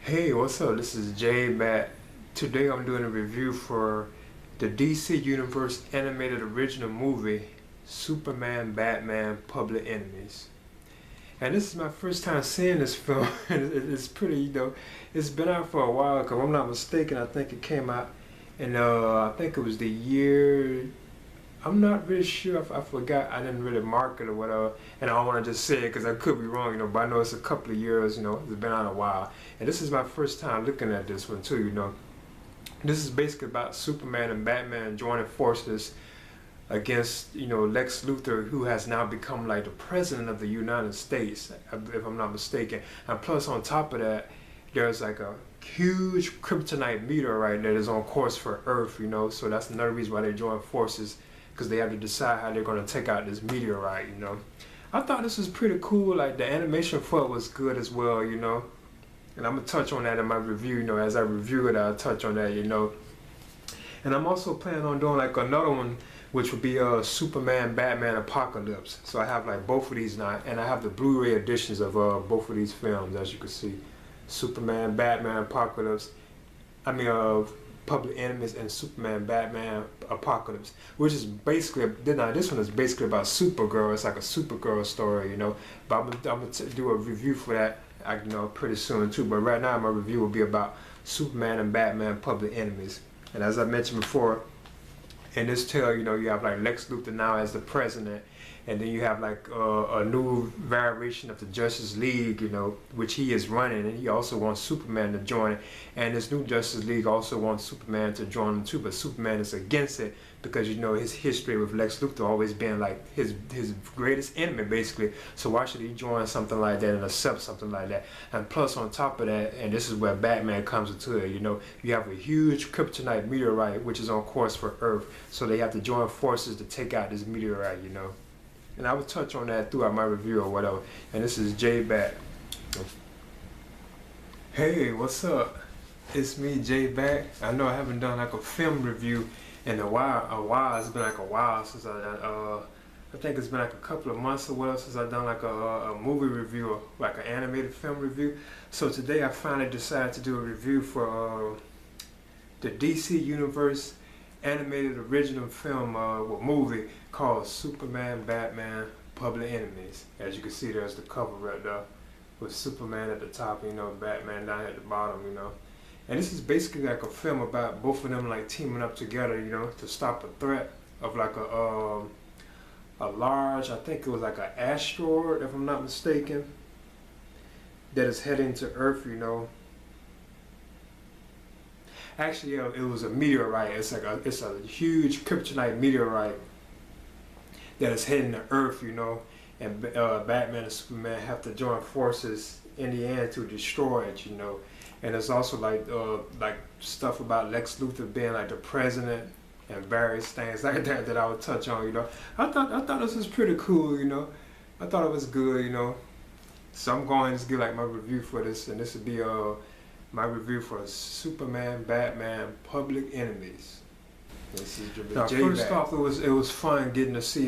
Hey, what's up? This is Jay Bat. Today I'm doing a review for the DC Universe animated original movie, Superman Batman Public Enemies. And this is my first time seeing this film. It's pretty, it's been out for a while, because I'm not mistaken, I think it came out in, I think it was the year, I'm not really sure, I forgot, I didn't really mark it or whatever, and I don't want to just say it because I could be wrong, but I know it's a couple of years, it's been out a while. And this is my first time looking at this one too. This is basically about Superman and Batman joining forces against, Lex Luthor, who has now become like the president of the United States, if I'm not mistaken. And plus on top of that, there's like a huge kryptonite meteorite that is on course for Earth. So that's another reason why they join forces, because they have to decide how they're going to take out this meteorite. I thought this was pretty cool. Like the animation for it was good as well. And I'm gonna touch on that in my review. As I review it, I'll touch on that. And I'm also planning on doing like another one, which would be Superman Batman Apocalypse. So I have like both of these now, and I have the Blu-ray editions of both of these films, as you can see. Superman Batman Apocalypse. Public Enemies and Superman Batman Apocalypse, which is basically, this one is basically about Supergirl. It's like a Supergirl story. But I'm gonna do a review for that, pretty soon too. But right now my review will be about Superman and Batman Public Enemies. And as I mentioned before, in this tale, you have like Lex Luthor now as the president, and then you have like a new variation of the Justice League, which he is running, and he also wants Superman to join it. And this new Justice League also wants Superman to join them too, but Superman is against it because his history with Lex Luthor always being like his greatest enemy basically. So why should he join something like that and accept something like that? And plus on top of that, and this is where Batman comes into it, you have a huge kryptonite meteorite which is on course for Earth, so they have to join forces to take out this meteorite. And I will touch on that throughout my review or whatever. And this is Jay Bat. Hey, what's up? It's me, Jay Bat. I know I haven't done like a film review in a while. It's been like a while since I done. I think it's been like a couple of months or whatever since I done like a movie review, or like an animated film review. So today I finally decided to do a review for the DC Universe animated original film movie called Superman Batman Public Enemies. As you can see, there's the cover right there with Superman at the top, Batman down at the bottom. And this is basically like a film about both of them like teaming up together, to stop a threat of like a large, I think it was like an asteroid, if I'm not mistaken, that is heading to Earth. Actually, it was a meteorite. It's a huge kryptonite meteorite that is heading to Earth. And Batman and Superman have to join forces in the end to destroy it. And there's also like stuff about Lex Luthor being like the president and various things like that I would touch on. I thought this was pretty cool. I thought it was good. So I'm going to give like my review for this, and this would be my review for Superman Batman Public Enemies. This is now, first off, it was fun getting to see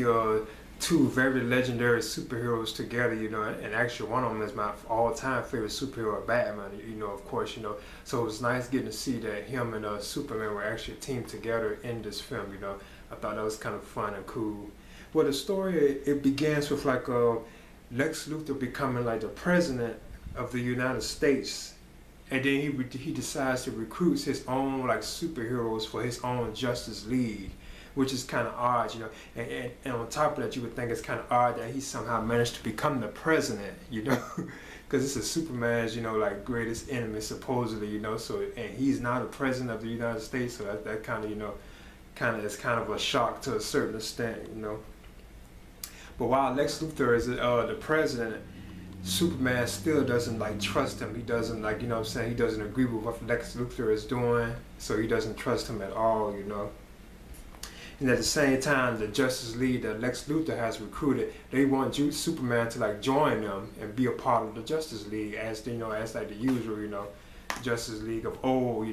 two very legendary superheroes together, and actually one of them is my all-time favorite superhero, Batman, of course, so it was nice getting to see that him and Superman were actually teamed together in this film. I thought that was kind of fun and cool. Well, the story, it begins with like Lex Luthor becoming like the president of the United States, and then he decides to recruit his own like superheroes for his own Justice League, which is kind of odd, and on top of that, you would think it's kind of odd that he somehow managed to become the president, because this is Superman's, like greatest enemy supposedly, so, and he's now the president of the United States, so that kind of, is kind of a shock to a certain extent, But while Lex Luthor is the president, Superman still doesn't like trust him. He doesn't like, he doesn't agree with what Lex Luthor is doing, so he doesn't trust him at all, And at the same time, the Justice League that Lex Luthor has recruited, they want Superman to like join them and be a part of the Justice League as as like the usual, Justice League of old,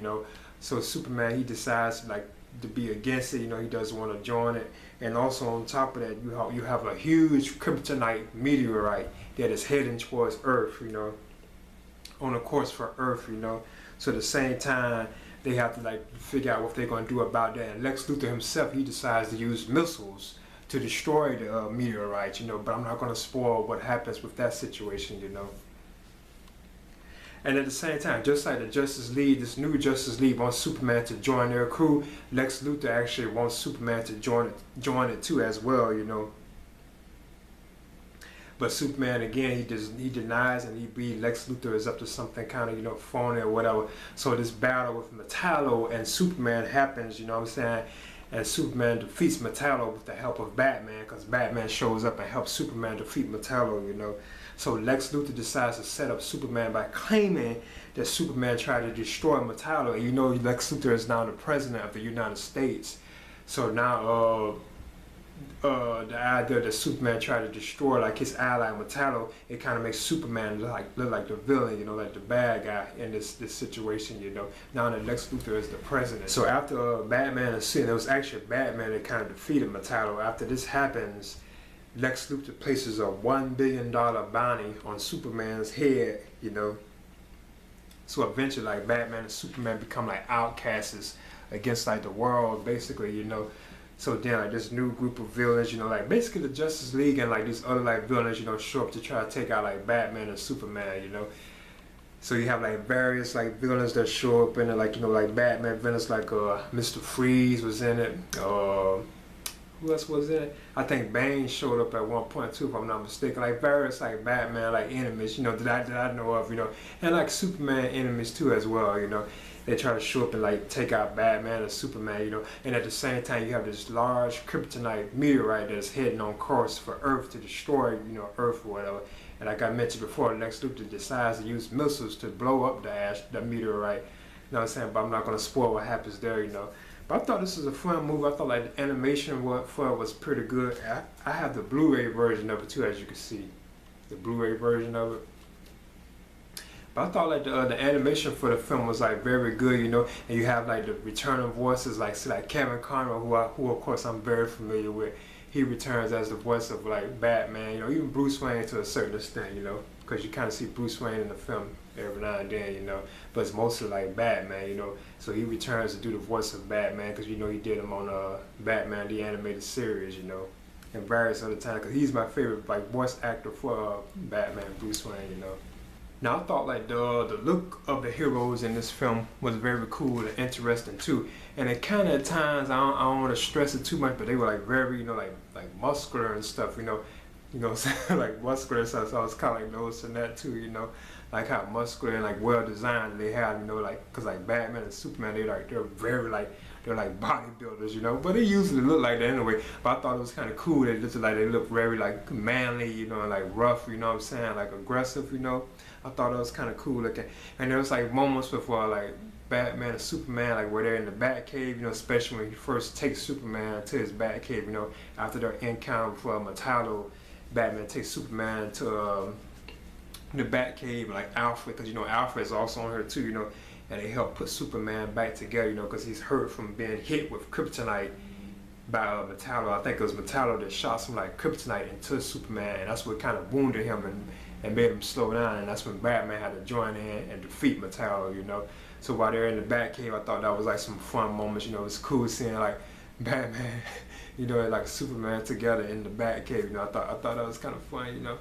So Superman, he decides like to be against it, he doesn't want to join it. And also on top of that, you have a huge kryptonite meteorite that is heading towards Earth, on a course for Earth, you know. So at the same time, they have to like figure out what they're going to do about that. And Lex Luthor himself, he decides to use missiles to destroy the meteorite, you know. But I'm not going to spoil what happens with that situation, you know. And at the same time, just like the Justice League, this new Justice League wants Superman to join their crew, Lex Luthor actually wants Superman to join it too as well, you know. But Superman again, he denies, and he believes Lex Luthor is up to something kind of, you know, phony or whatever. So this battle with Metallo and Superman happens, you know what I'm saying? And Superman defeats Metallo with the help of Batman, because Batman shows up and helps Superman defeat Metallo, you know. So Lex Luthor decides to set up Superman by claiming that Superman tried to destroy Metallo. And you know Lex Luthor is now the president of the United States. So now the idea that Superman tried to destroy like his ally Metallo, it kind of makes Superman look like the villain, you know, like the bad guy in this situation, you know. Now that Lex Luthor is the president. So after Batman is sitting, it was actually Batman that kind of defeated Metallo. After this happens, Lex Luthor places a $1 billion bounty on Superman's head, you know. So eventually, like, Batman and Superman become like outcasts against like the world, basically, you know. So then like this new group of villains, you know, like basically the Justice League and like these other like villains, you know, show up to try to take out like Batman and Superman, you know. So you have like various like villains that show up in it, like, you know, like Batman villains like Mr. Freeze was in it. Who else was in it? I think Bane showed up at one point too, if I'm not mistaken. Like various like Batman like enemies, you know, that I know of, you know, and like Superman enemies too as well, you know. They try to show up and like take out Batman and Superman, you know, and at the same time you have this large kryptonite meteorite that's heading on course for Earth to destroy, you know, Earth or whatever. And like I mentioned before, Lex Luthor decides to use missiles to blow up the meteorite. You know what I'm saying? But I'm not gonna spoil what happens there, you know. But I thought this was a fun movie. I thought like the animation for it was pretty good. I have the Blu-ray version of it too, as you can see, the Blu-ray version of it. But I thought like the animation for the film was like very good, you know, and you have like the returning voices like Kevin Conroy, who of course I'm very familiar with. He returns as the voice of like Batman, you know, even Bruce Wayne to a certain extent, you know, because you kind of see Bruce Wayne in the film every now and then, you know, but it's mostly like Batman, you know. So he returns to do the voice of Batman because, you know, he did him on Batman the Animated Series, you know, and various other times, because he's my favorite like voice actor for Batman, Bruce Wayne, you know. Now I thought like the look of the heroes in this film was very cool and interesting too, and it kind of at times I don't want to stress it too much, but they were like very, you know, like muscular and stuff, you know, like muscular stuff. So I was kind of like noticing that too, you know, like how muscular and like well designed they had, you know, like because like Batman and Superman, they're very like they're like bodybuilders, you know, but they usually look like that anyway. But I thought it was kind of cool. They look very like manly, you know, and like rough, you know what I'm saying, like aggressive, you know. I thought it was kind of cool looking. And there was like moments before like Batman and Superman, like where they're in the Batcave, you know, especially when he first takes Superman to his Batcave, you know, after their encounter with Metallo, Batman takes Superman to the Batcave, like Alfred, because, you know, Alfred is also on here too, you know, and they help put Superman back together, you know, because he's hurt from being hit with kryptonite by Metallo. I think it was Metallo that shot some like kryptonite into Superman, and that's what kind of wounded him and made him slow down, and that's when Batman had to join in and defeat Metallo, you know. So while they're in the Batcave, I thought that was like some fun moments, you know. It's cool seeing like Batman, you know, and like Superman together in the Batcave, you know. I thought that was kind of fun, you know.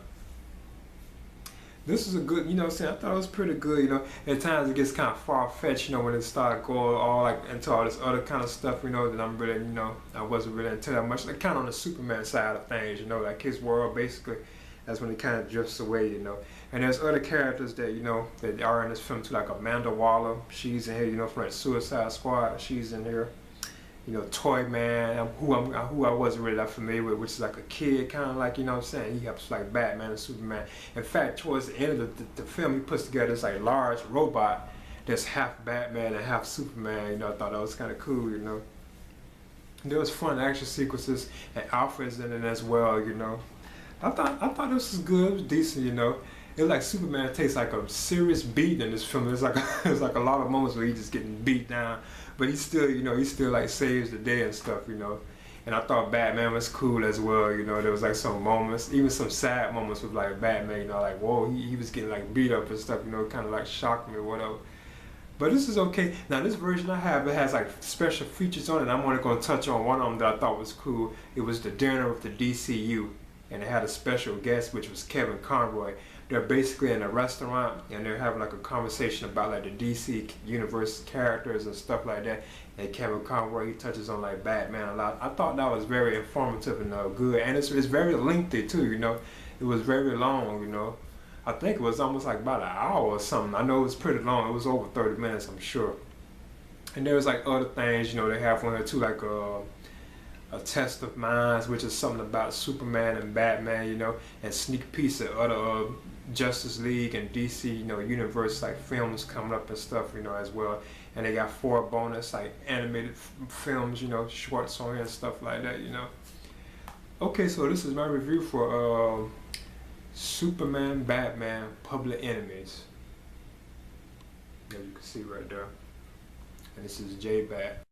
This was a good, you know what I'm saying, I thought it was pretty good, you know. At times it gets kind of far-fetched, you know, when it started going all like into all this other kind of stuff, you know, that I'm really, you know, I wasn't really into that much. Like kind of on the Superman side of things, you know, like his world basically, that's when it kind of drifts away, you know. And there's other characters that, you know, that are in this film too, like Amanda Waller, she's in here, you know, from like Suicide Squad, she's in here. You know, Toyman, who I wasn't really that familiar with, which is like a kid, kind of like, you know what I'm saying, he helps like Batman and Superman. In fact, towards the end of the film, he puts together this like large robot that's half Batman and half Superman, you know. I thought that was kind of cool, you know. There was fun action sequences, and Alfred's in it as well, you know. I thought this was good, it was decent, you know. It's like Superman takes like a serious beating in this film. It's like a lot of moments where he's just getting beat down, but he still, you know, he still like saves the day and stuff, you know. And I thought Batman was cool as well. You know, there was like some moments, even some sad moments with like Batman. You know, like whoa, he was getting like beat up and stuff. You know, kind of like shocked me or whatever. But this is okay. Now this version I have, it has like special features on it. I'm only gonna touch on one of them that I thought was cool. It was the dinner with the DCU, and it had a special guest, which was Kevin Conroy. They're basically in a restaurant and they're having like a conversation about like the DC universe characters and stuff like that. And Kevin Conroy, he touches on like Batman a lot. I thought that was very informative and good, and it's very lengthy too. You know, it was very long. You know, I think it was almost like about an hour or something. I know it was pretty long. It was over 30 minutes, I'm sure. And there was like other things. You know, they have one or two like a test of minds, which is something about Superman and Batman, you know, and sneak peeks at other Justice League and DC, you know, universe like films coming up and stuff, you know, as well. And they got 4 bonus like animated films, you know, shorts on here and stuff like that, you know. Okay, so this is my review for Superman, Batman, Public Enemies. As you can see right there. And this is J-Bat.